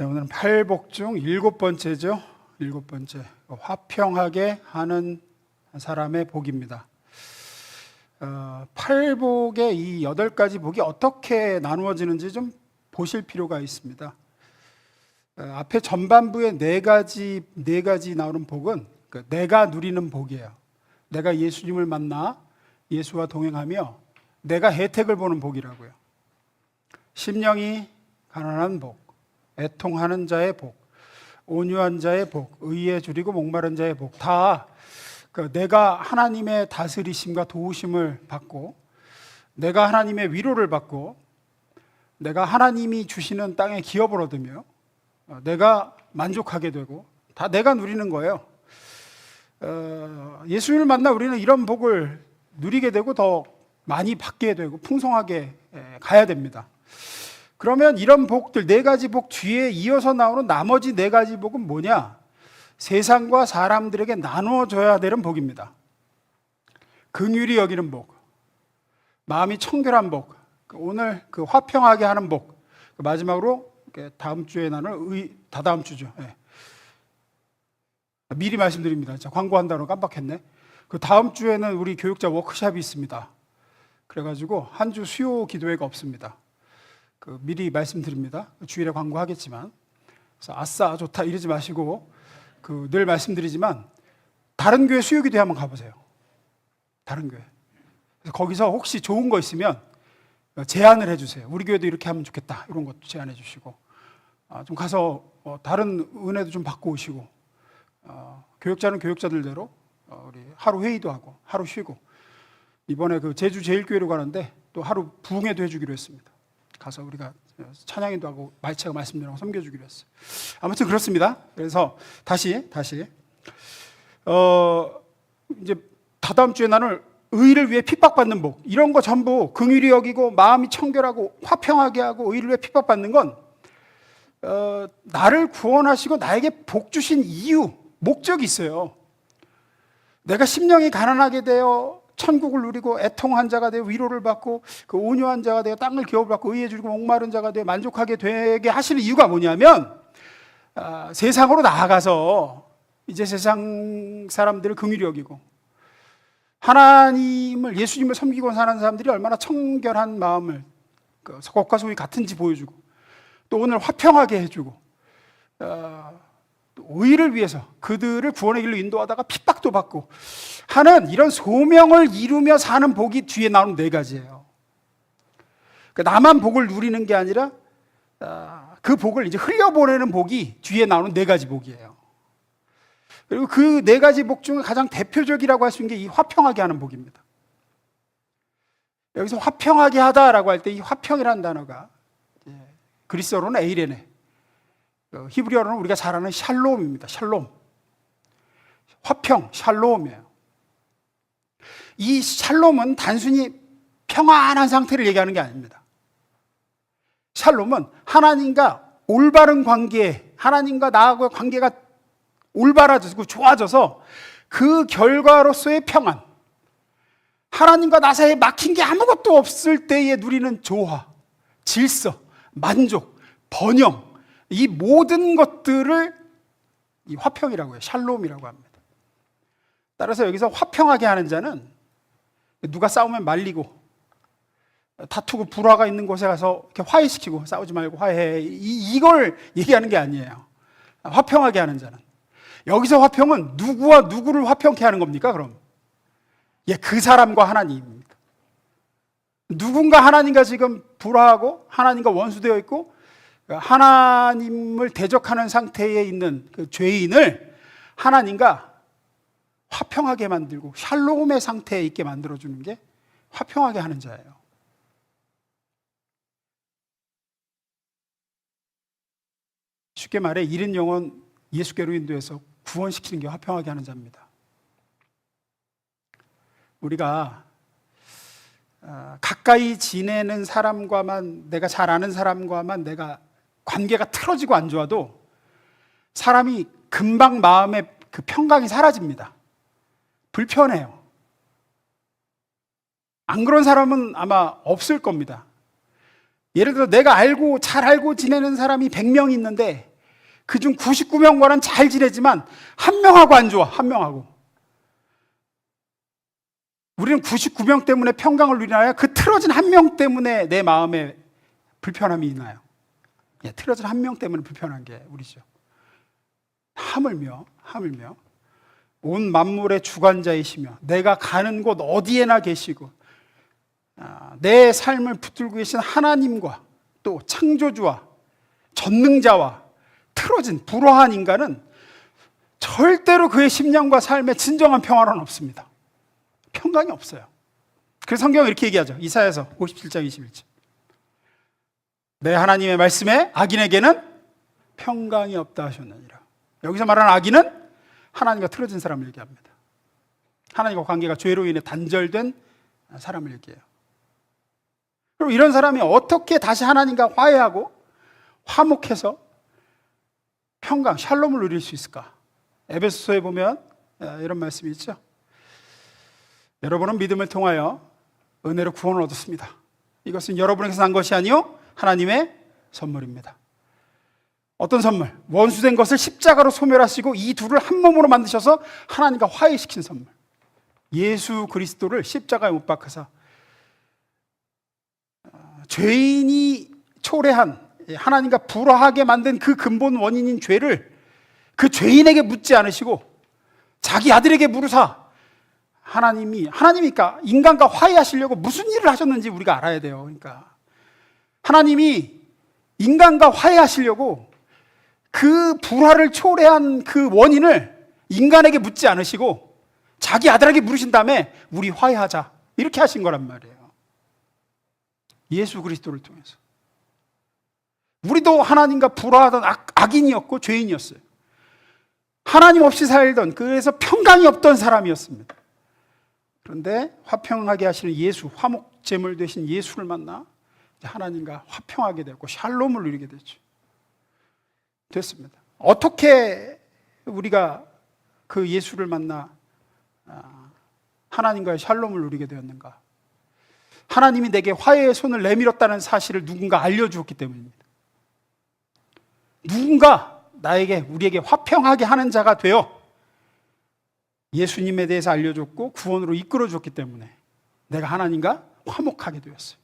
오늘은 팔복 중 7번째죠. 7번째, 화평하게 하는 사람의 복입니다. 팔복의 이 8가지 복이 어떻게 나누어지는지 좀 보실 필요가 있습니다. 앞에 전반부에 네 가지 나오는 복은 내가 누리는 복이에요. 내가 예수님을 만나 예수와 동행하며 내가 혜택을 보는 복이라고요. 심령이 가난한 복, 애통하는 자의 복, 온유한 자의 복, 의에 줄이고 목마른 자의 복, 다 내가 하나님의 다스리심과 도우심을 받고 내가 하나님의 위로를 받고 내가 하나님이 주시는 땅에 기업을 얻으며 내가 만족하게 되고 다 내가 누리는 거예요. 예수님을 만나 우리는 이런 복을 누리게 되고 더 많이 받게 되고 풍성하게 가야 됩니다. 그러면 이런 복들, 4가지 복 뒤에 이어서 나오는 나머지 4가지 복은 뭐냐? 세상과 사람들에게 나누어져야 되는 복입니다. 긍휼히 여기는 복, 마음이 청결한 복, 오늘 화평하게 하는 복, 마지막으로 다음 주에 나눌 다다음 주죠. 미리 말씀드립니다. 광고한다고 깜빡했네. 다음 주에는 우리 교육자 워크숍이 있습니다. 그래가지고 한 주 수요 기도회가 없습니다. 미리 말씀드립니다. 주일에 광고하겠지만, 그래서 아싸 좋다 이러지 마시고 늘 말씀드리지만 다른 교회 수요 기도회 한번 가보세요. 다른 교회. 그래서 거기서 혹시 좋은 거 있으면 제안을 해주세요. 우리 교회도 이렇게 하면 좋겠다 이런 것도 제안해 주시고 좀 가서 다른 은혜도 좀 받고 오시고 교육자는 교육자들대로 우리 하루 회의도 하고 하루 쉬고 이번에 제주 제일교회로 가는데 또 하루 부흥회도 해주기로 했습니다. 가서 우리가 찬양인도 하고 제가 말씀드리고 섬겨주기로 했어요. 아무튼 그렇습니다. 그래서 다시 이제 다다음 주에 나는 의를 위해 핍박받는 복, 이런 거 전부 긍휼히 여기고 마음이 청결하고 화평하게 하고 의를 위해 핍박받는 건 나를 구원하시고 나에게 복 주신 이유, 목적이 있어요. 내가 심령이 가난하게 되어 천국을 누리고 애통한 자가 되어 위로를 받고 온유한 자가 되어 땅을 기업을 받고 의에 줄이고 목마른 자가 되어 만족하게 되게 하시는 이유가 뭐냐면 세상으로 나아가서 이제 세상 사람들을 긍휼히 여기고 하나님을 예수님을 섬기고 사는 사람들이 얼마나 청결한 마음을 겉과 속이 같은지 보여주고 또 오늘 화평하게 해주고 의를 위해서 그들을 구원의 길로 인도하다가 핍박도 받고 하는 이런 소명을 이루며 사는 복이 뒤에 나오는 4가지예요. 나만 복을 누리는 게 아니라 그 복을 이제 흘려보내는 복이 뒤에 나오는 4가지 복이에요. 그리고 그 4가지 복 중에 가장 대표적이라고 할 수 있는 게 이 화평하게 하는 복입니다. 여기서 화평하게 하다라고 할 때 이 화평이라는 단어가 그리스어로는 에이레네, 히브리어로는 우리가 잘 아는 샬롬입니다. 샬롬, 화평, 샬롬이에요. 이 샬롬은 단순히 평안한 상태를 얘기하는 게 아닙니다. 샬롬은 하나님과 올바른 관계, 하나님과 나하고의 관계가 올바라지고 좋아져서 그 결과로서의 평안, 하나님과 나 사이에 막힌 게 아무것도 없을 때에 누리는 조화, 질서, 만족, 번영, 이 모든 것들을 이 화평이라고 해요. 샬롬이라고 합니다. 따라서 여기서 화평하게 하는 자는 누가 싸우면 말리고 다투고 불화가 있는 곳에 가서 이렇게 화해시키고 싸우지 말고 화해해, 이걸 얘기하는 게 아니에요. 화평하게 하는 자는, 여기서 화평은 누구와 누구를 화평케 하는 겁니까? 그럼 그 사람과 하나님입니다. 누군가 하나님과 지금 불화하고 하나님과 원수되어 있고 하나님을 대적하는 상태에 있는 그 죄인을 하나님과 화평하게 만들고 샬롬의 상태에 있게 만들어주는 게 화평하게 하는 자예요. 쉽게 말해 잃은 영혼 예수께로 인도해서 구원시키는 게 화평하게 하는 자입니다. 우리가 가까이 지내는 사람과만, 내가 잘 아는 사람과만 내가 관계가 틀어지고 안 좋아도 사람이 금방 마음의 그 평강이 사라집니다. 불편해요. 안 그런 사람은 아마 없을 겁니다. 예를 들어 내가 잘 알고 지내는 사람이 100명 있는데 그중 99명과는 잘 지내지만 한 명하고 안 좋아. 한 명하고. 우리는 99명 때문에 평강을 누리나요? 그 틀어진 한 명 때문에 내 마음에 불편함이 있나요? 예, 틀어진 한 명 때문에 불편한 게 우리죠. 하물며 온 만물의 주관자이시며 내가 가는 곳 어디에나 계시고 내 삶을 붙들고 계신 하나님과 또 창조주와 전능자와 틀어진 불화한 인간은 절대로 그의 심령과 삶에 진정한 평화는 없습니다. 평강이 없어요. 그래서 성경은 이렇게 얘기하죠. 이사야서 57장 21절. 내 하나님의 말씀에 악인에게는 평강이 없다 하셨느니라. 여기서 말하는 악인은 하나님과 틀어진 사람을 얘기합니다. 하나님과 관계가 죄로 인해 단절된 사람을 얘기해요. 그럼 이런 사람이 어떻게 다시 하나님과 화해하고 화목해서 평강, 샬롬을 누릴 수 있을까? 에베소서에 보면 이런 말씀이 있죠. 여러분은 믿음을 통하여 은혜로 구원을 얻었습니다. 이것은 여러분에게서 난 것이 아니요 하나님의 선물입니다. 어떤 선물? 원수된 것을 십자가로 소멸하시고 이 둘을 한 몸으로 만드셔서 하나님과 화해시킨 선물. 예수 그리스도를 십자가에 못 박으사 죄인이 초래한 하나님과 불화하게 만든 그 근본 원인인 죄를 그 죄인에게 묻지 않으시고 자기 아들에게 물으사 하나님이니까 인간과 화해하시려고 무슨 일을 하셨는지 우리가 알아야 돼요. 그러니까 하나님이 인간과 화해하시려고 그 불화를 초래한 그 원인을 인간에게 묻지 않으시고 자기 아들에게 물으신 다음에 우리 화해하자 이렇게 하신 거란 말이에요. 예수 그리스도를 통해서 우리도 하나님과 불화하던 악인이었고 죄인이었어요. 하나님 없이 살던, 그래서 평강이 없던 사람이었습니다. 그런데 화평하게 하시는 예수, 화목제물 되신 예수를 만나 하나님과 화평하게 되었고 샬롬을 누리게 됐습니다. 어떻게 우리가 그 예수를 만나 하나님과의 샬롬을 누리게 되었는가? 하나님이 내게 화해의 손을 내밀었다는 사실을 누군가 알려주었기 때문입니다. 누군가 우리에게 화평하게 하는 자가 되어 예수님에 대해서 알려줬고 구원으로 이끌어줬기 때문에 내가 하나님과 화목하게 되었어요.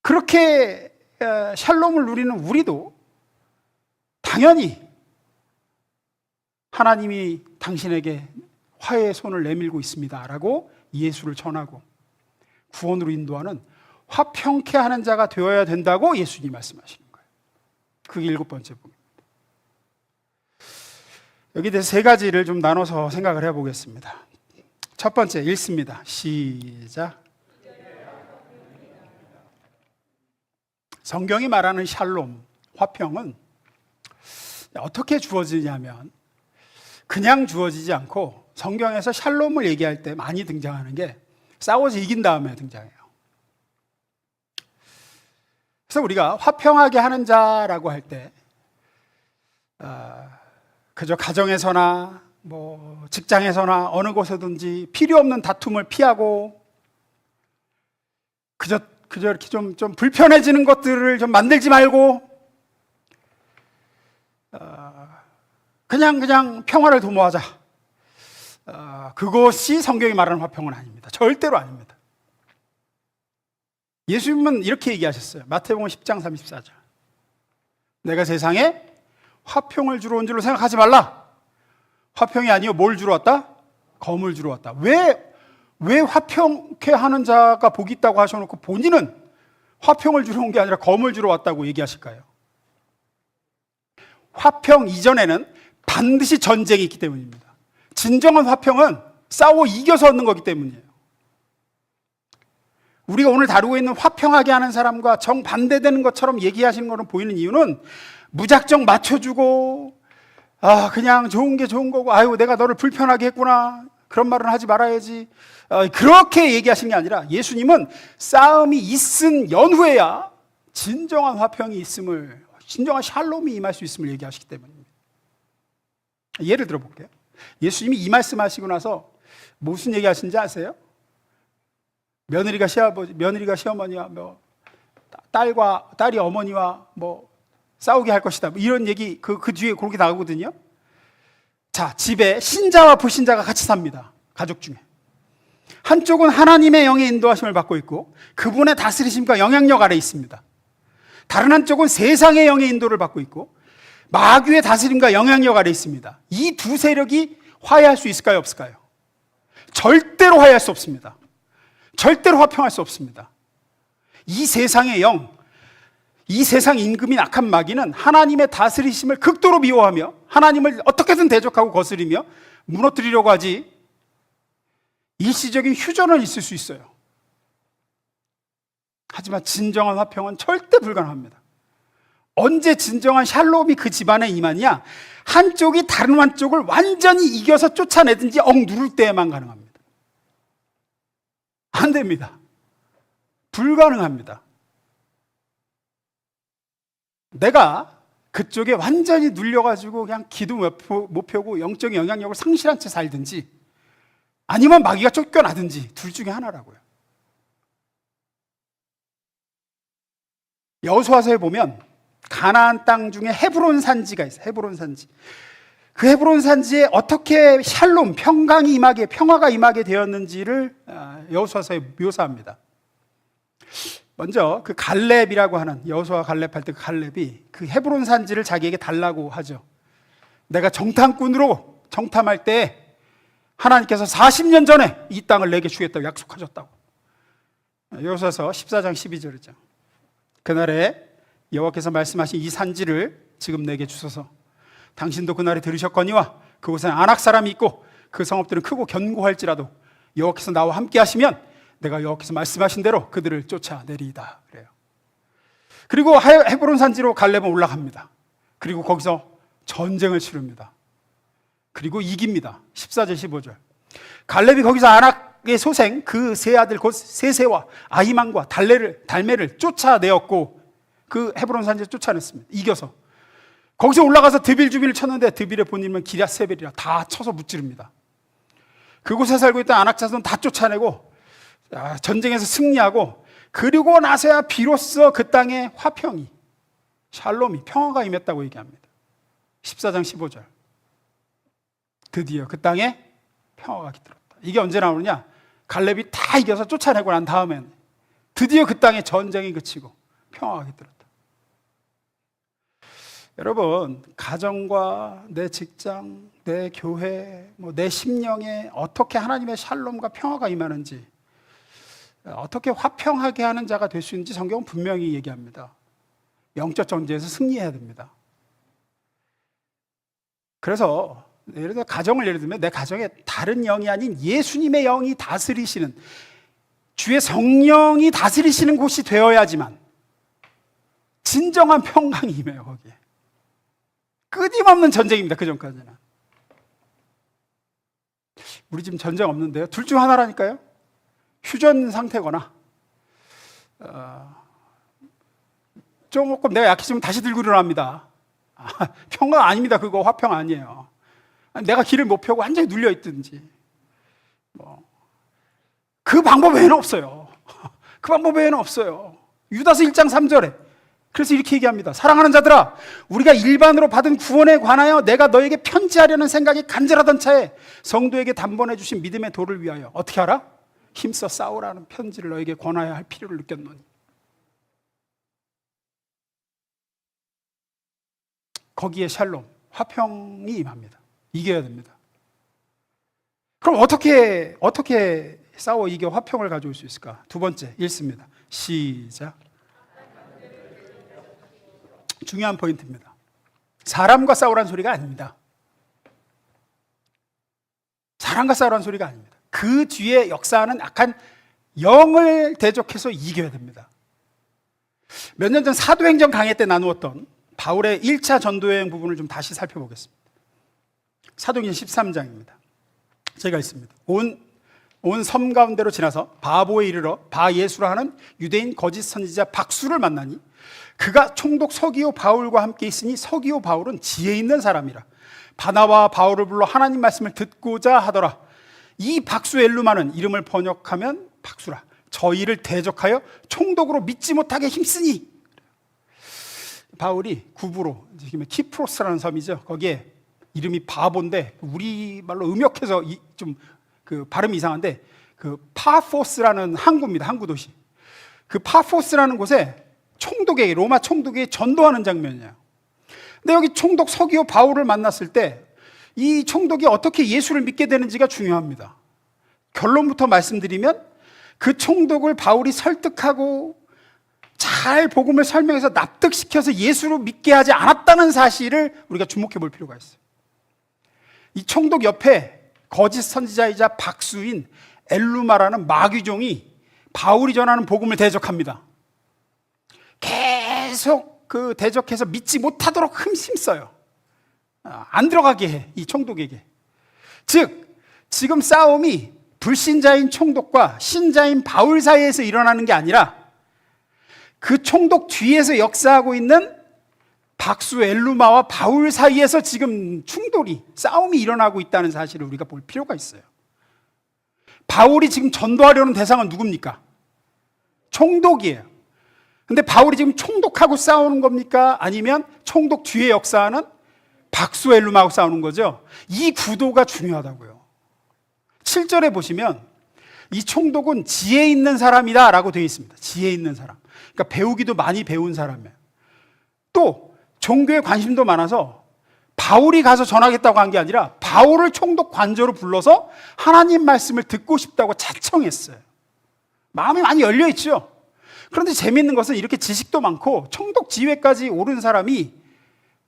그렇게 샬롬을 누리는 우리도 당연히 하나님이 당신에게 화해의 손을 내밀고 있습니다 라고 예수를 전하고 구원으로 인도하는 화평케 하는 자가 되어야 된다고 예수님이 말씀하시는 거예요. 그게 7번째 복입니다. 여기에 대해서 3가지를 좀 나눠서 생각을 해보겠습니다. 첫 번째 읽습니다. 시작. 성경이 말하는 샬롬, 화평은 어떻게 주어지냐면 그냥 주어지지 않고 성경에서 샬롬을 얘기할 때 많이 등장하는 게 싸워서 이긴 다음에 등장해요. 그래서 우리가 화평하게 하는 자라고 할 때 그저 가정에서나 직장에서나 어느 곳에든지 필요 없는 다툼을 피하고 그저 이렇게 좀 불편해지는 것들을 좀 만들지 말고 그냥 평화를 도모하자. 그것이 성경이 말하는 화평은 아닙니다. 절대로 아닙니다. 예수님은 이렇게 얘기하셨어요. 마태복음 10장 34절. 내가 세상에 화평을 주러 온 줄로 생각하지 말라. 화평이 아니요 뭘 주러 왔다? 검을 주러 왔다. 왜 화평케 하는 자가 복이 있다고 하셔놓고 본인은 화평을 주러 온 게 아니라 검을 주러 왔다고 얘기하실까요? 화평 이전에는 반드시 전쟁이 있기 때문입니다. 진정한 화평은 싸워 이겨서 얻는 거기 때문이에요. 우리가 오늘 다루고 있는 화평하게 하는 사람과 정반대되는 것처럼 얘기하시는 거는 보이는 이유는 무작정 맞춰주고 그냥 좋은 게 좋은 거고 아유 내가 너를 불편하게 했구나 그런 말은 하지 말아야지 그렇게 얘기하신 게 아니라 예수님은 싸움이 있은 연후에야 진정한 화평이 있음을, 진정한 샬롬이 임할 수 있음을 얘기하시기 때문입니다. 예를 들어 볼게요. 예수님이 이 말씀하시고 나서 무슨 얘기하신지 아세요? 며느리가 시아버지, 며느리가 시어머니와 뭐 딸이 어머니와 뭐 싸우게 할 것이다. 뭐 이런 얘기 그 뒤에 그렇게 나오거든요. 자, 집에 신자와 불신자가 같이 삽니다. 가족 중에. 한쪽은 하나님의 영의 인도하심을 받고 있고 그분의 다스리심과 영향력 아래 있습니다. 다른 한쪽은 세상의 영의 인도를 받고 있고 마귀의 다스림과 영향력 아래 있습니다. 이 두 세력이 화해할 수 있을까요? 없을까요? 절대로 화해할 수 없습니다. 절대로 화평할 수 없습니다. 이 세상의 영, 이 세상 임금인 악한 마귀는 하나님의 다스리심을 극도로 미워하며 하나님을 어떻게든 대적하고 거스리며 무너뜨리려고 하지 일시적인 휴전은 있을 수 있어요. 하지만 진정한 화평은 절대 불가능합니다. 언제 진정한 샬롬이 그 집안에 임하냐? 한쪽이 다른 한쪽을 완전히 이겨서 쫓아내든지 억누를 때에만 가능합니다. 안 됩니다. 불가능합니다. 내가 그쪽에 완전히 눌려가지고 그냥 기도 못 펴고 영적인 영향력을 상실한 채 살든지 아니면 마귀가 쫓겨나든지 둘 중에 하나라고요. 여호수아서에 보면 가나안 땅 중에 헤브론 산지가 있어요. 헤브론 산지. 그 헤브론 산지에 어떻게 샬롬, 평화가 임하게 되었는지를 여호수아서에 묘사합니다. 먼저 그 갈렙이라고 하는 여호수아 갈렙할 때 그 갈렙이 그 헤브론 산지를 자기에게 달라고 하죠. 내가 정탐꾼으로 정탐할 때 하나님께서 40년 전에 이 땅을 내게 주겠다고 약속하셨다고. 여호수아서 14장 12절이죠. 그날에 여호와께서 말씀하신 이 산지를 지금 내게 주소서. 당신도 그날에 들으셨거니와 그곳에는 아낙 사람이 있고 그 성읍들은 크고 견고할지라도 여호와께서 나와 함께 하시면 내가 여호와께서 말씀하신 대로 그들을 쫓아내리이다. 그래요. 그리고 헤브론 산지로 갈렙은 올라갑니다. 그리고 거기서 전쟁을 치릅니다. 그리고 이깁니다. 14절 15절. 갈렙이 거기서 아낙의 소생 그 세 아들 곧 세세와 아히만과 달메를 쫓아내었고 그 헤브론 산지를 쫓아냈습니다. 이겨서 거기서 올라가서 드빌주빌을 쳤는데 드빌의 본인은 기랴세벨이라 다 쳐서 무찌릅니다. 그곳에 살고 있던 아낙 자손 다 쫓아내고 전쟁에서 승리하고 그리고 나서야 비로소 그 땅에 화평이 샬롬이 평화가 임했다고 얘기합니다. 14장 15절. 드디어 그 땅에 평화가 깃들었다. 이게 언제 나오느냐? 갈렙이 다 이겨서 쫓아내고 난 다음엔 드디어 그 땅에 전쟁이 그치고 평화가 깃들었다. 여러분, 가정과 내 직장, 내 교회, 내 심령에 어떻게 하나님의 샬롬과 평화가 임하는지, 어떻게 화평하게 하는 자가 될 수 있는지 성경은 분명히 얘기합니다. 영적 전쟁에서 승리해야 됩니다. 그래서 예를 들어 가정을 예를 들면 내 가정에 다른 영이 아닌 예수님의 영이 다스리시는, 주의 성령이 다스리시는 곳이 되어야지만 진정한 평강이 임해요. 거기에 끊임없는 전쟁입니다. 그 전까지는. 우리 지금 전쟁 없는데요. 둘 중 하나라니까요. 휴전 상태거나 조금 내가 약해지면 다시 들고 일어납니다. 평강 아닙니다. 그거 화평 아니에요. 내가 길을 못 펴고 완전히 눌려 있든지 그 방법 외에는 없어요. 그 방법 외에는 없어요. 유다서 1장 3절에 그래서 이렇게 얘기합니다. 사랑하는 자들아, 우리가 일반으로 받은 구원에 관하여 내가 너에게 편지하려는 생각이 간절하던 차에 성도에게 단번해 주신 믿음의 도를 위하여 어떻게 하라? 힘써 싸우라는 편지를 너에게 권하여야 할 필요를 느꼈노니. 거기에 샬롬, 화평이 임합니다. 이겨야 됩니다. 그럼 어떻게 싸워 이겨 화평을 가져올 수 있을까? 두 번째, 읽습니다. 시작. 중요한 포인트입니다. 사람과 싸우라는 소리가 아닙니다. 사람과 싸우라는 소리가 아닙니다. 그 뒤에 역사하는 악한 영을 대적해서 이겨야 됩니다. 몇 년 전 사도행전 강해 때 나누었던 바울의 1차 전도여행 부분을 좀 다시 살펴보겠습니다. 사도행전 13장입니다. 제가 있습니다. 온 섬 가운데로 지나서 바보에 이르러 바예수라 하는 유대인 거짓 선지자 박수를 만나니 그가 총독 서기오 바울과 함께 있으니 서기오 바울은 지혜 있는 사람이라 바나바와 바울을 불러 하나님 말씀을 듣고자 하더라. 이 박수 엘루마는 이름을 번역하면 박수라, 저희를 대적하여 총독으로 믿지 못하게 힘쓰니. 바울이 구부로, 지금 키프로스라는 섬이죠. 거기에 이름이 바보인데 우리말로 음역해서 좀 그 발음이 이상한데 그 파포스라는 항구입니다. 항구 도시. 그 파포스라는 곳에 총독에게, 로마 총독에게 전도하는 장면이에요. 근데 여기 총독 서기오 바울을 만났을 때 이 총독이 어떻게 예수를 믿게 되는지가 중요합니다. 결론부터 말씀드리면 그 총독을 바울이 설득하고 잘 복음을 설명해서 납득시켜서 예수를 믿게 하지 않았다는 사실을 우리가 주목해 볼 필요가 있어요. 이 총독 옆에 거짓 선지자이자 박수인 엘루마라는 마귀종이 바울이 전하는 복음을 대적합니다. 계속 그 대적해서 믿지 못하도록 힘써요. 안 들어가게 해, 이 총독에게. 즉, 지금 싸움이 불신자인 총독과 신자인 바울 사이에서 일어나는 게 아니라 그 총독 뒤에서 역사하고 있는 박수 엘루마와 바울 사이에서 지금 충돌이, 싸움이 일어나고 있다는 사실을 우리가 볼 필요가 있어요. 바울이 지금 전도하려는 대상은 누굽니까? 총독이에요. 근데 바울이 지금 총독하고 싸우는 겁니까? 아니면 총독 뒤에 역사하는 박수 엘루마하고 싸우는 거죠? 이 구도가 중요하다고요. 7절에 보시면 이 총독은 지혜 있는 사람이다 라고 되어 있습니다. 지혜 있는 사람. 그러니까 배우기도 많이 배운 사람이에요. 또 종교에 관심도 많아서 바울이 가서 전하겠다고 한 게 아니라 바울을 총독 관저로 불러서 하나님 말씀을 듣고 싶다고 자청했어요. 마음이 많이 열려 있죠. 그런데 재미있는 것은 이렇게 지식도 많고 총독 지위까지 오른 사람이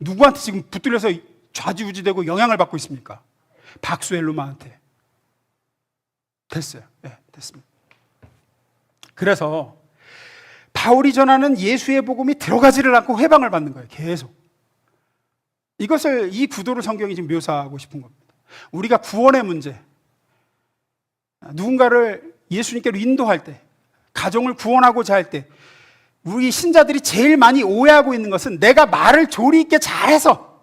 누구한테 지금 붙들려서 좌지우지되고 영향을 받고 있습니까? 박수 엘루마한테. 됐어요. 네, 됐습니다. 그래서 바울이 전하는 예수의 복음이 들어가지를 않고 회방을 받는 거예요. 계속. 이 구도를 성경이 지금 묘사하고 싶은 겁니다. 우리가 구원의 문제, 누군가를 예수님께로 인도할 때, 가정을 구원하고자 할 때, 우리 신자들이 제일 많이 오해하고 있는 것은 내가 말을 조리 있게 잘해서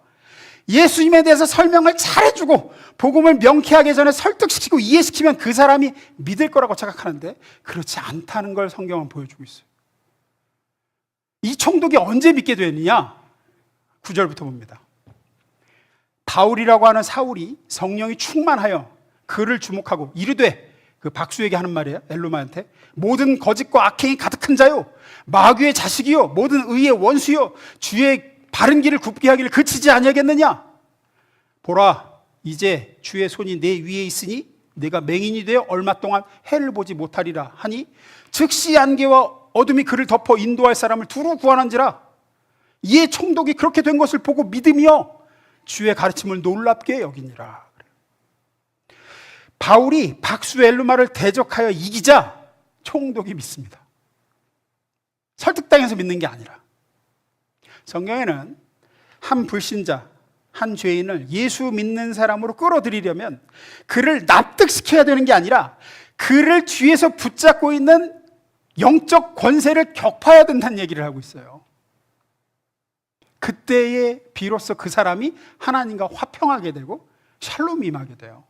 예수님에 대해서 설명을 잘해주고 복음을 명쾌하게 전에 설득시키고 이해시키면 그 사람이 믿을 거라고 생각하는데 그렇지 않다는 걸 성경은 보여주고 있어요. 이 총독이 언제 믿게 되느냐? 9절부터 봅니다. 바울이라고 하는 사울이 성령이 충만하여 그를 주목하고 이르되, 그 박수에게 하는 말이에요. 엘루마한테. 모든 거짓과 악행이 가득한 자요, 마귀의 자식이요, 모든 의의 원수요, 주의 바른 길을 굽게 하기를 그치지 아니하겠느냐? 보라, 이제 주의 손이 내 위에 있으니 내가 맹인이 되어 얼마 동안 해를 보지 못하리라 하니 즉시 안개와 어둠이 그를 덮어 인도할 사람을 두루 구하는지라. 이에 총독이 그렇게 된 것을 보고 믿으며 주의 가르침을 놀랍게 여기니라. 바울이 박수 엘루마를 대적하여 이기자 총독이 믿습니다. 설득당해서 믿는 게 아니라. 성경에는 한 불신자, 한 죄인을 예수 믿는 사람으로 끌어들이려면 그를 납득시켜야 되는 게 아니라 그를 뒤에서 붙잡고 있는 영적 권세를 격파해야 된다는 얘기를 하고 있어요. 그때에 비로소 그 사람이 하나님과 화평하게 되고 샬롬이 임하게 돼요.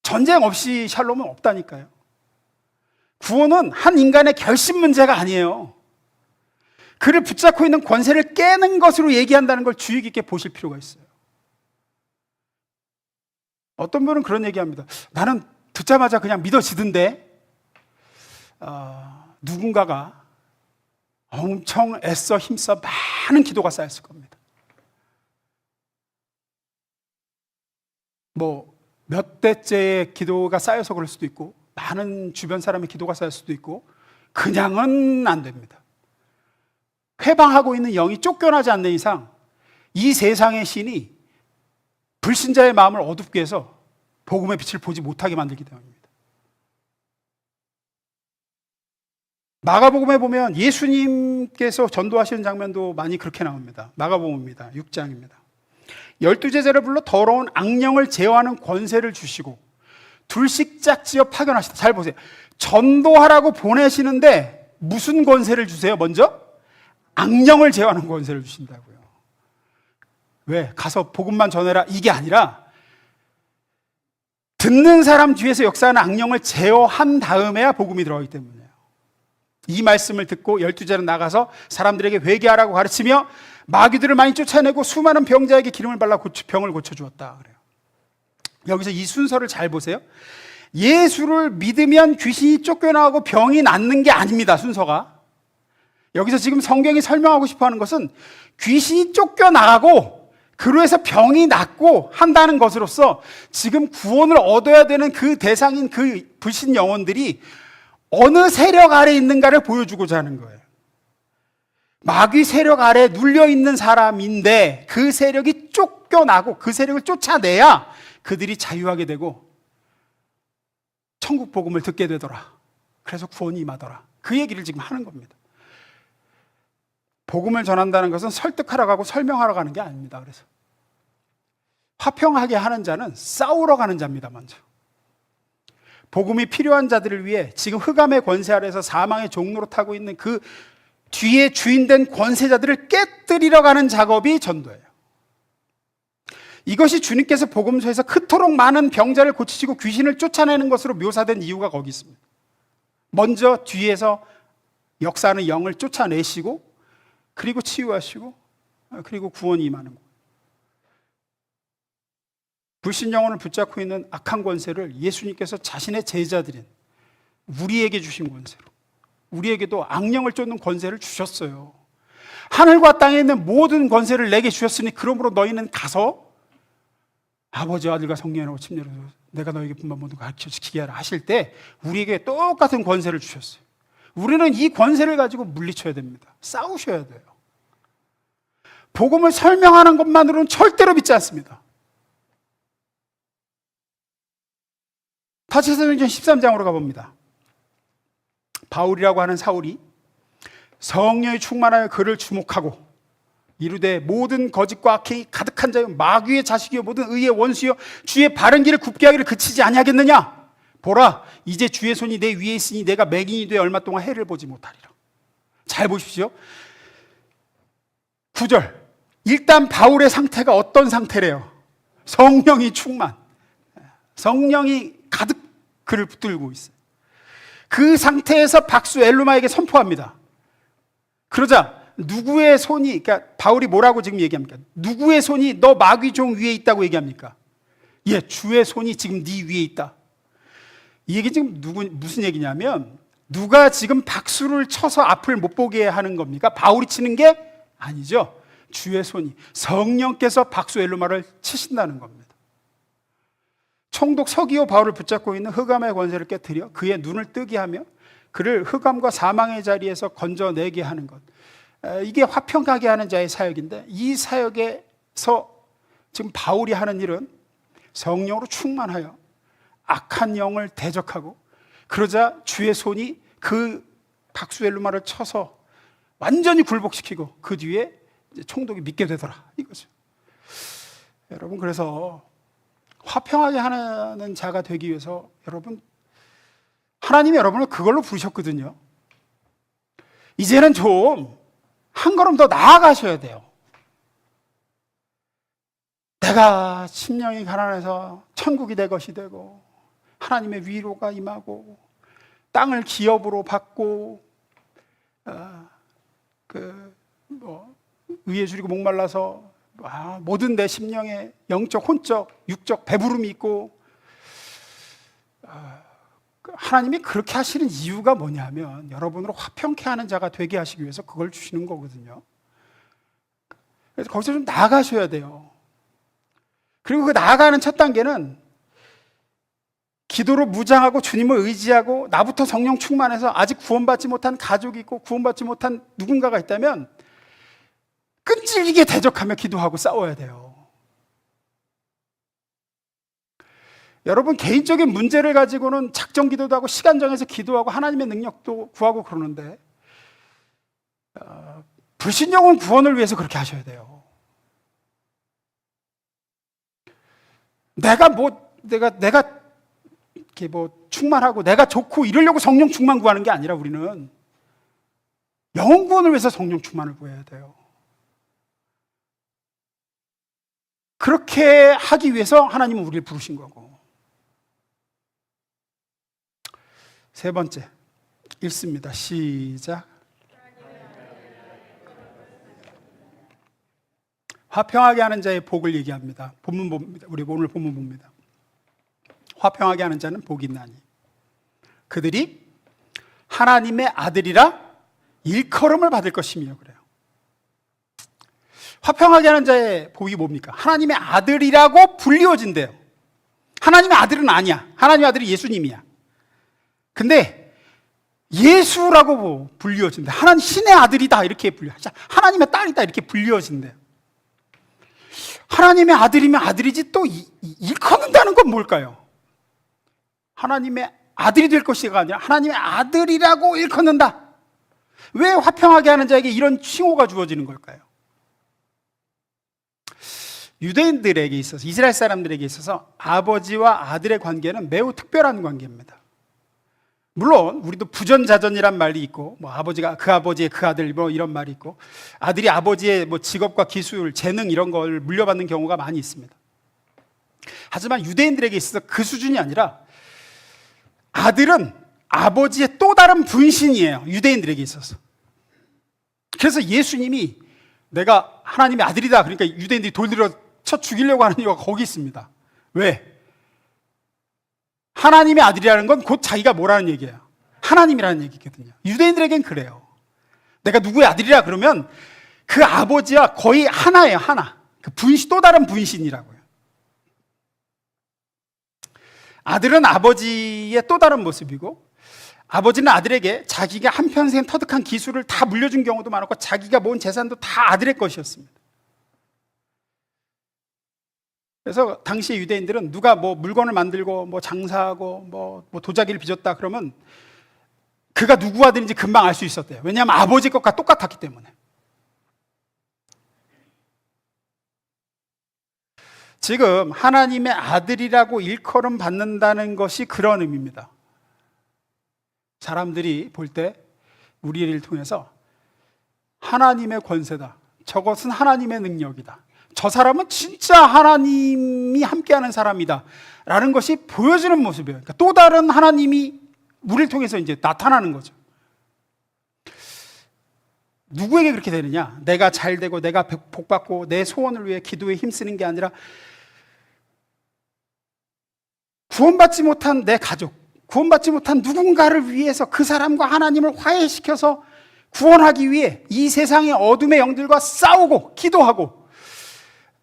전쟁 없이 샬롬은 없다니까요. 구원은 한 인간의 결심 문제가 아니에요. 그를 붙잡고 있는 권세를 깨는 것으로 얘기한다는 걸 주의 깊게 보실 필요가 있어요. 어떤 분은 그런 얘기합니다. 나는 듣자마자 그냥 믿어지던데 누군가가 엄청 애써 힘써 많은 기도가 쌓였을 겁니다. 몇 대째의 기도가 쌓여서 그럴 수도 있고 많은 주변 사람의 기도가 쌓일 수도 있고 그냥은 안 됩니다. 회방하고 있는 영이 쫓겨나지 않는 이상 이 세상의 신이 불신자의 마음을 어둡게 해서 복음의 빛을 보지 못하게 만들기 때문입니다. 마가복음에 보면 예수님께서 전도하시는 장면도 많이 그렇게 나옵니다. 마가복음입니다. 6장입니다. 12제자를 불러 더러운 악령을 제어하는 권세를 주시고 둘씩 짝지어 파견하시다. 잘 보세요. 전도하라고 보내시는데 무슨 권세를 주세요? 먼저 악령을 제어하는 권세를 주신다고요. 왜? 가서 복음만 전해라 이게 아니라 듣는 사람 뒤에서 역사하는 악령을 제어한 다음에야 복음이 들어가기 때문이에요. 이 말씀을 듣고 12제자는 나가서 사람들에게 회개하라고 가르치며 마귀들을 많이 쫓아내고 수많은 병자에게 기름을 발라 병을 고쳐주었다 그래요. 여기서 이 순서를 잘 보세요. 예수를 믿으면 귀신이 쫓겨나고 병이 낫는 게 아닙니다. 순서가. 여기서 지금 성경이 설명하고 싶어하는 것은 귀신이 쫓겨나가고 그로 해서 병이 낫고 한다는 것으로서 지금 구원을 얻어야 되는 그 대상인 그 불신 영혼들이 어느 세력 아래 있는가를 보여주고자 하는 거예요. 마귀 세력 아래 눌려있는 사람인데 그 세력이 쫓겨나고 그 세력을 쫓아내야 그들이 자유하게 되고 천국 복음을 듣게 되더라. 그래서 구원이 임하더라. 그 얘기를 지금 하는 겁니다. 복음을 전한다는 것은 설득하러 가고 설명하러 가는 게 아닙니다. 그래서 화평하게 하는 자는 싸우러 가는 자입니다. 먼저 복음이 필요한 자들을 위해 지금 흑암의 권세 아래에서 사망의 종로로 타고 있는 그 뒤에 주인된 권세자들을 깨뜨리러 가는 작업이 전도예요. 이것이 주님께서 복음서에서 그토록 많은 병자를 고치시고 귀신을 쫓아내는 것으로 묘사된 이유가 거기 있습니다. 먼저 뒤에서 역사하는 영을 쫓아내시고 그리고 치유하시고 그리고 구원이 임하는 거예요. 불신 영혼을 붙잡고 있는 악한 권세를 예수님께서 자신의 제자들인 우리에게 주신 권세로 우리에게도 악령을 쫓는 권세를 주셨어요. 하늘과 땅에 있는 모든 권세를 내게 주셨으니 그러므로 너희는 가서 아버지 아들과 성령으로 침례로 내가 너에게 분반 모든 걸 가르쳐 지키게 하라 하실 때 우리에게 똑같은 권세를 주셨어요. 우리는 이 권세를 가지고 물리쳐야 됩니다. 싸우셔야 돼요. 복음을 설명하는 것만으로는 절대로 믿지 않습니다. 사도행전 13장으로 가봅니다. 바울이라고 하는 사울이 성령이 충만하여 그를 주목하고 이르되 모든 거짓과 악행이 가득한 자여 마귀의 자식이여 모든 의의 원수여 주의 바른 길을 굽게 하기를 그치지 아니하겠느냐. 보라 이제 주의 손이 내 위에 있으니 내가 맹인이 되어 얼마 동안 해를 보지 못하리라. 잘 보십시오. 9절 일단 바울의 상태가 어떤 상태래요? 성령이 충만, 성령이 가득 그를 붙들고 있어요. 그 상태에서 박수 엘루마에게 선포합니다. 그러자 누구의 손이, 그러니까 바울이 뭐라고 지금 얘기합니까? 누구의 손이 너 마귀종 위에 있다고 얘기합니까? 예, 주의 손이 지금 네 위에 있다. 이 얘기 지금 무슨 얘기냐면 누가 지금 박수를 쳐서 앞을 못 보게 하는 겁니까? 바울이 치는 게 아니죠. 주의 손이, 성령께서 박수 엘루마를 치신다는 겁니다. 총독 서기오 바울을 붙잡고 있는 흑암의 권세를 깨뜨려 그의 눈을 뜨게 하며 그를 흑암과 사망의 자리에서 건져내게 하는 것, 이게 화평하게 하는 자의 사역인데 이 사역에서 지금 바울이 하는 일은 성령으로 충만하여 악한 영을 대적하고 그러자 주의 손이 그 박수 엘루마를 쳐서 완전히 굴복시키고 그 뒤에 총독이 믿게 되더라 이거죠. 여러분, 그래서 화평하게 하는 자가 되기 위해서 여러분, 하나님이 여러분을 그걸로 부르셨거든요. 이제는 좀 한 걸음 더 나아가셔야 돼요. 내가 심령이 가난해서 천국이 내 것이 되고 하나님의 위로가 임하고 땅을 기업으로 받고 의에 줄이고 목말라서 모든 내 심령에 영적, 혼적, 육적 배부름이 있고 하나님이 그렇게 하시는 이유가 뭐냐면 여러분을 화평케 하는 자가 되게 하시기 위해서 그걸 주시는 거거든요. 그래서 거기서 좀 나아가셔야 돼요. 그리고 그 나아가는 첫 단계는 기도로 무장하고 주님을 의지하고 나부터 성령 충만해서 아직 구원받지 못한 가족이 있고 구원받지 못한 누군가가 있다면 끈질기게 대적하며 기도하고 싸워야 돼요. 여러분, 개인적인 문제를 가지고는 작정 기도도 하고 시간 정해서 기도하고 하나님의 능력도 구하고 그러는데 불신령은 구원을 위해서 그렇게 하셔야 돼요. 내가 이렇게 충만하고 내가 좋고 이러려고 성령 충만 구하는 게 아니라 우리는 영혼 구원을 위해서 성령 충만을 구해야 돼요. 그렇게 하기 위해서 하나님은 우리를 부르신 거고 세 번째 읽습니다. 시작. 화평하게 하는 자의 복을 얘기합니다. 본문 봅니다. 우리 오늘 본문 봅니다. 화평하게 하는 자는 복이 있나니 그들이 하나님의 아들이라 일컬음을 받을 것이며. 그래요. 화평하게 하는 자의 복이 뭡니까? 하나님의 아들이라고 불리워진대요. 하나님의 아들은 아니야. 하나님의 아들이 예수님이야. 근데 예수라고 불리워진대. 하나님 신의 아들이다 이렇게 불리워져. 하나님의 딸이다 이렇게 불리워진대요. 하나님의 아들이면 아들이지 또 일컫는다는 건 뭘까요? 하나님의 아들이 될 것이가 아니라 하나님의 아들이라고 일컫는다. 왜 화평하게 하는 자에게 이런 칭호가 주어지는 걸까요? 유대인들에게 있어서, 이스라엘 사람들에게 있어서 아버지와 아들의 관계는 매우 특별한 관계입니다. 물론 우리도 부전자전이란 말이 있고, 뭐 아버지가 그 아버지의 그 아들 뭐 이런 말이 있고, 아들이 아버지의 뭐 직업과 기술, 재능 이런 걸 물려받는 경우가 많이 있습니다. 하지만 유대인들에게 있어서 그 수준이 아니라 아들은 아버지의 또 다른 분신이에요. 유대인들에게 있어서. 그래서 예수님이 내가 하나님의 아들이다 그러니까 유대인들이 돌들여 쳐 죽이려고 하는 이유가 거기 있습니다. 왜? 하나님의 아들이라는 건 곧 자기가 뭐라는 얘기예요? 하나님이라는 얘기거든요. 유대인들에겐 그래요. 내가 누구의 아들이라 그러면 그 아버지와 거의 하나예요. 하나. 그 분신, 또 다른 분신이라고요. 아들은 아버지의 또 다른 모습이고, 아버지는 아들에게 자기가 한평생 터득한 기술을 다 물려준 경우도 많았고, 자기가 모은 재산도 다 아들의 것이었습니다. 그래서 당시 유대인들은 누가 뭐 물건을 만들고 뭐 장사하고 뭐 도자기를 빚었다 그러면 그가 누구 아들인지 금방 알 수 있었대요. 왜냐하면 아버지 것과 똑같았기 때문에. 지금 하나님의 아들이라고 일컬음 받는다는 것이 그런 의미입니다. 사람들이 볼 때 우리를 통해서 하나님의 권세다. 저것은 하나님의 능력이다. 저 사람은 진짜 하나님이 함께하는 사람이다 라는 것이 보여지는 모습이에요. 그러니까 또 다른 하나님이 우리를 통해서 이제 나타나는 거죠. 누구에게 그렇게 되느냐? 내가 잘 되고 내가 복받고 내 소원을 위해 기도에 힘쓰는 게 아니라 구원받지 못한 내 가족, 구원받지 못한 누군가를 위해서 그 사람과 하나님을 화해시켜서 구원하기 위해 이 세상의 어둠의 영들과 싸우고 기도하고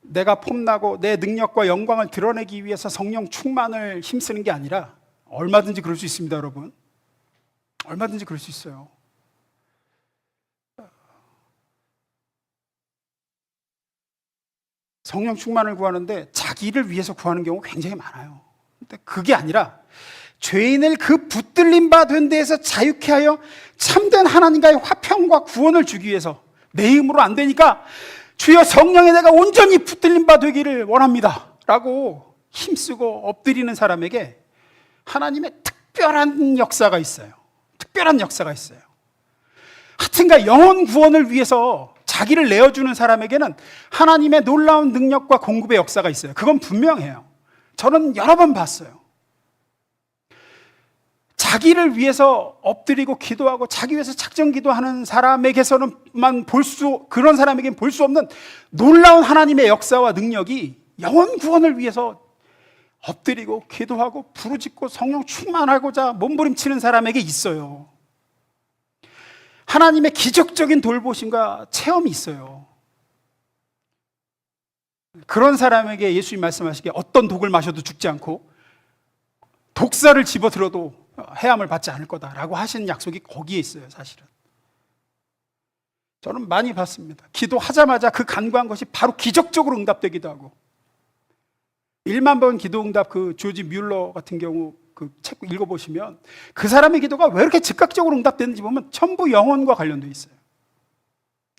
내가 폼나고 내 능력과 영광을 드러내기 위해서 성령 충만을 힘쓰는 게 아니라 얼마든지 그럴 수 있습니다, 여러분. 얼마든지 그럴 수 있어요. 성령 충만을 구하는데 자기를 위해서 구하는 경우가 굉장히 많아요. 근데 그게 아니라 죄인을 그 붙들림 바 된 데에서 자유케 하여 참된 하나님과의 화평과 구원을 주기 위해서 내 힘으로 안 되니까 주여 성령에 내가 온전히 붙들림 바 되기를 원합니다 라고 힘쓰고 엎드리는 사람에게 하나님의 특별한 역사가 있어요. 특별한 역사가 있어요. 하여튼가 영혼 구원을 위해서 자기를 내어주는 사람에게는 하나님의 놀라운 능력과 공급의 역사가 있어요. 그건 분명해요. 저는 여러 번 봤어요. 자기를 위해서 엎드리고 기도하고 자기 위해서 작정 기도하는 사람에게서는만 그런 사람에게는 볼 수 없는 놀라운 하나님의 역사와 능력이 영혼 구원을 위해서 엎드리고 기도하고 부르짖고 성령 충만하고자 몸부림치는 사람에게 있어요. 하나님의 기적적인 돌보심과 체험이 있어요. 그런 사람에게 예수님 말씀하시기에 어떤 독을 마셔도 죽지 않고 독사를 집어들어도 해함을 받지 않을 거다라고 하시는 약속이 거기에 있어요. 사실은 저는 많이 봤습니다. 기도하자마자 그 간구한 것이 바로 기적적으로 응답되기도 하고, 1만 번 기도응답 그 조지 뮬러 같은 경우 그 책 읽어보시면 그 사람의 기도가 왜 이렇게 즉각적으로 응답되는지 보면 전부 영혼과 관련되어 있어요.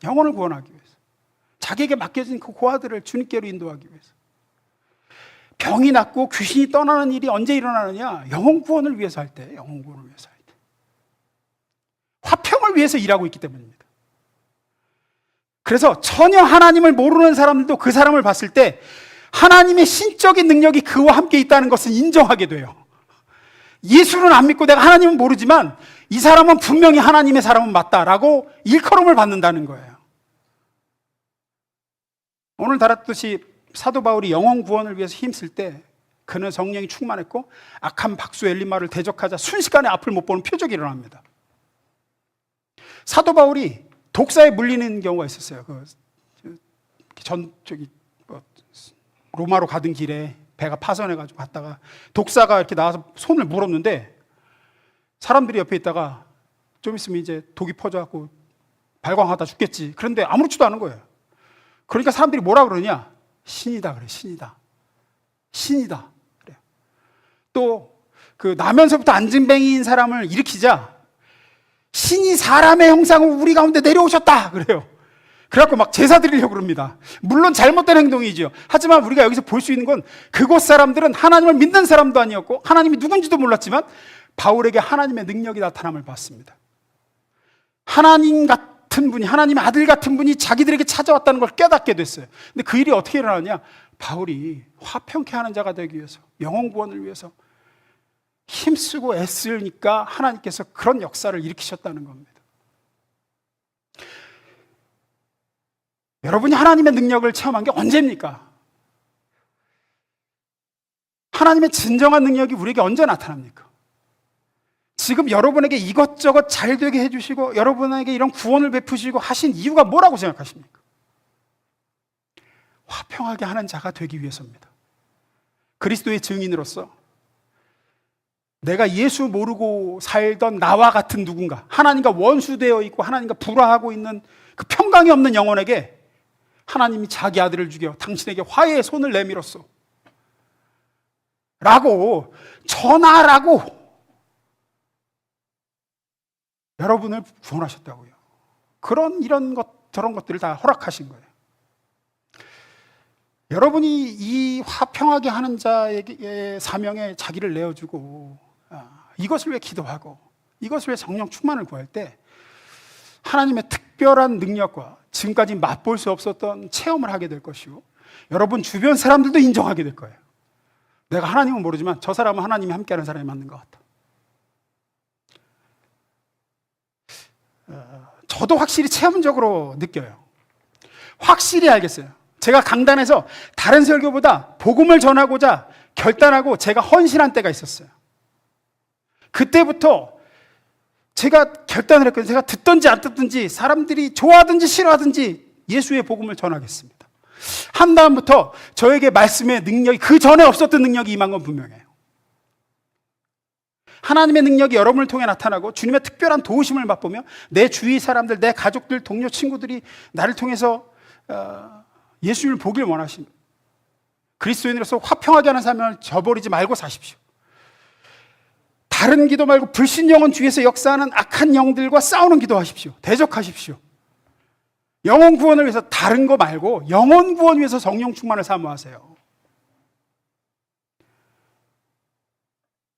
영혼을 구원하기 위해서, 자기에게 맡겨진 그 고아들을 주님께로 인도하기 위해서. 병이 낫고 귀신이 떠나는 일이 언제 일어나느냐? 영혼 구원을 위해서 할 때, 영혼 구원을 위해서 할 때. 화평을 위해서 일하고 있기 때문입니다. 그래서 전혀 하나님을 모르는 사람들도 그 사람을 봤을 때 하나님의 신적인 능력이 그와 함께 있다는 것을 인정하게 돼요. 예수는 안 믿고 내가 하나님은 모르지만 이 사람은 분명히 하나님의 사람은 맞다라고 일컬음을 받는다는 거예요. 오늘 다뤘듯이 사도 바울이 영혼 구원을 위해서 힘쓸 때 그는 성령이 충만했고 악한 박수 엘리마를 대적하자 순식간에 앞을 못 보는 표적이 일어납니다. 사도 바울이 독사에 물리는 경우가 있었어요. 로마로 가던 길에 배가 파손해가지고 갔다가 독사가 이렇게 나와서 손을 물었는데 사람들이 옆에 있다가 좀 있으면 이제 독이 퍼져갖고 발광하다 죽겠지. 그런데 아무렇지도 않은 거예요. 그러니까 사람들이 뭐라 그러냐? 신이다 그래, 신이다. 신이다. 그래요. 또 그 나면서부터 안진뱅이인 사람을 일으키자 신이 사람의 형상으로 우리 가운데 내려오셨다 그래요. 그래갖고 막 제사 드리려고 그럽니다. 물론 잘못된 행동이죠. 하지만 우리가 여기서 볼 수 있는 건 그곳 사람들은 하나님을 믿는 사람도 아니었고 하나님이 누군지도 몰랐지만 바울에게 하나님의 능력이 나타남을 봤습니다. 하나님 같은 분이, 하나님의 아들 같은 분이 자기들에게 찾아왔다는 걸 깨닫게 됐어요. 근데 그 일이 어떻게 일어나냐? 바울이 화평케 하는 자가 되기 위해서, 영혼 구원을 위해서 힘쓰고 애쓰니까 하나님께서 그런 역사를 일으키셨다는 겁니다. 여러분이 하나님의 능력을 체험한 게 언제입니까? 하나님의 진정한 능력이 우리에게 언제 나타납니까? 지금 여러분에게 이것저것 잘 되게 해주시고 여러분에게 이런 구원을 베푸시고 하신 이유가 뭐라고 생각하십니까? 화평하게 하는 자가 되기 위해서입니다. 그리스도의 증인으로서 내가 예수 모르고 살던 나와 같은 누군가, 하나님과 원수되어 있고 하나님과 불화하고 있는 그 평강이 없는 영혼에게 하나님이 자기 아들을 죽여 당신에게 화해의 손을 내밀었소 라고 전하라고 여러분을 구원하셨다고요. 이런 저런 것들을 다 허락하신 거예요. 여러분이 이 화평하게 하는 자에게 사명에 자기를 내어주고 이것을 위해 기도하고 이것을 위해 성령 충만을 구할 때 하나님의 특별한 능력과 지금까지 맛볼 수 없었던 체험을 하게 될 것이고 여러분 주변 사람들도 인정하게 될 거예요. 내가 하나님은 모르지만 저 사람은 하나님이 함께하는 사람이 맞는 것 같다. 저도 확실히 체험적으로 느껴요. 확실히 알겠어요. 제가 강단에서 다른 설교보다 복음을 전하고자 결단하고 제가 헌신한 때가 있었어요. 그때부터 제가 결단을 했거든요. 제가 듣든지 안 듣든지 사람들이 좋아하든지 싫어하든지 예수의 복음을 전하겠습니다. 한 다음부터 저에게 말씀의 능력이 그 전에 없었던 능력이 임한 건 분명해요. 하나님의 능력이 여러분을 통해 나타나고 주님의 특별한 도우심을 맛보며 내 주위 사람들, 내 가족들, 동료, 친구들이 나를 통해서 예수님을 보길 원하십니다. 그리스도인으로서 화평하게 하는 사명을 저버리지 말고 사십시오. 다른 기도 말고 불신영혼 주위에서 역사하는 악한 영들과 싸우는 기도하십시오. 대적하십시오. 영혼 구원을 위해서 다른 거 말고 영혼 구원 위해서 성령 충만을 사모하세요.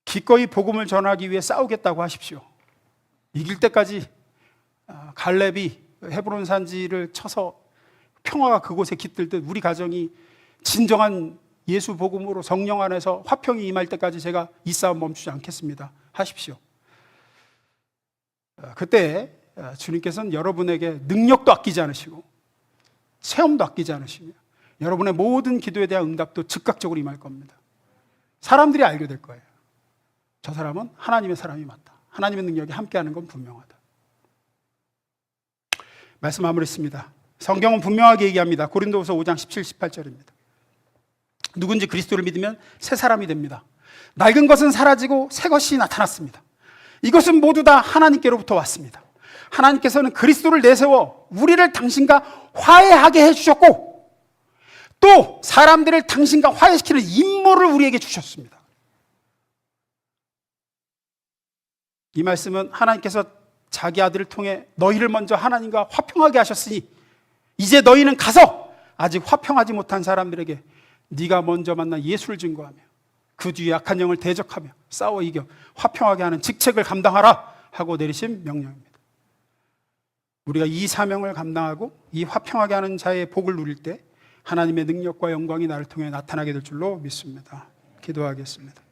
기꺼이 복음을 전하기 위해 싸우겠다고 하십시오. 이길 때까지 갈렙이 헤브론 산지를 쳐서 평화가 그곳에 깃들듯 우리 가정이 진정한 예수 복음으로 성령 안에서 화평이 임할 때까지 제가 이 싸움 멈추지 않겠습니다. 하십시오. 그때 주님께서는 여러분에게 능력도 아끼지 않으시고 체험도 아끼지 않으시며 여러분의 모든 기도에 대한 응답도 즉각적으로 임할 겁니다. 사람들이 알게 될 거예요. 저 사람은 하나님의 사람이 맞다. 하나님의 능력이 함께하는 건 분명하다. 말씀 마무리했습니다. 성경은 분명하게 얘기합니다. 고린도후서 5장 17, 18절입니다. 누군지 그리스도를 믿으면 새 사람이 됩니다. 낡은 것은 사라지고 새 것이 나타났습니다. 이것은 모두 다 하나님께로부터 왔습니다. 하나님께서는 그리스도를 내세워 우리를 당신과 화해하게 해주셨고 또 사람들을 당신과 화해시키는 임무를 우리에게 주셨습니다. 이 말씀은 하나님께서 자기 아들을 통해 너희를 먼저 하나님과 화평하게 하셨으니 이제 너희는 가서 아직 화평하지 못한 사람들에게 네가 먼저 만난 예수를 증거하며 그 뒤에 악한 영을 대적하며 싸워 이겨 화평하게 하는 직책을 감당하라 하고 내리신 명령입니다. 우리가 이 사명을 감당하고 이 화평하게 하는 자의 복을 누릴 때 하나님의 능력과 영광이 나를 통해 나타나게 될 줄로 믿습니다. 기도하겠습니다.